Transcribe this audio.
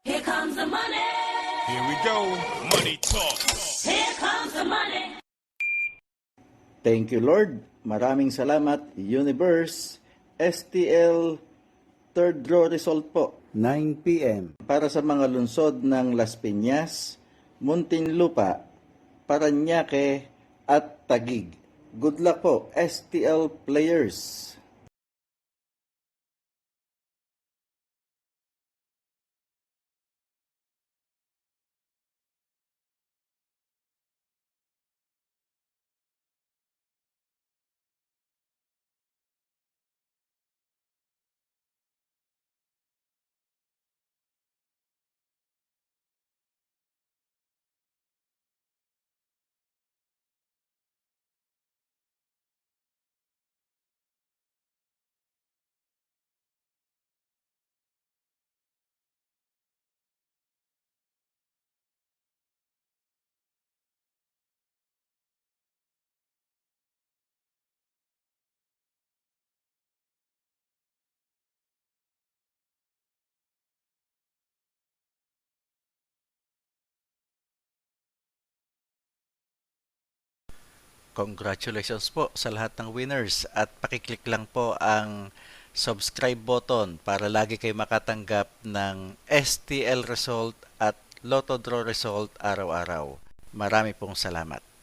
Here comes the money. Here we go. Money talk. Here comes the money. Thank you, Lord. Maraming salamat, Universe. STL third draw result po. 9 p.m. Para sa mga lungsod ng Las Piñas, Muntinlupa, Parañaque at Taguig. Good luck po, STL players. Congratulations po sa lahat ng winners at pakiclick lang po ang subscribe button para lagi kayo makatanggap ng STL result at Lotto Draw result araw-araw. Marami pong salamat.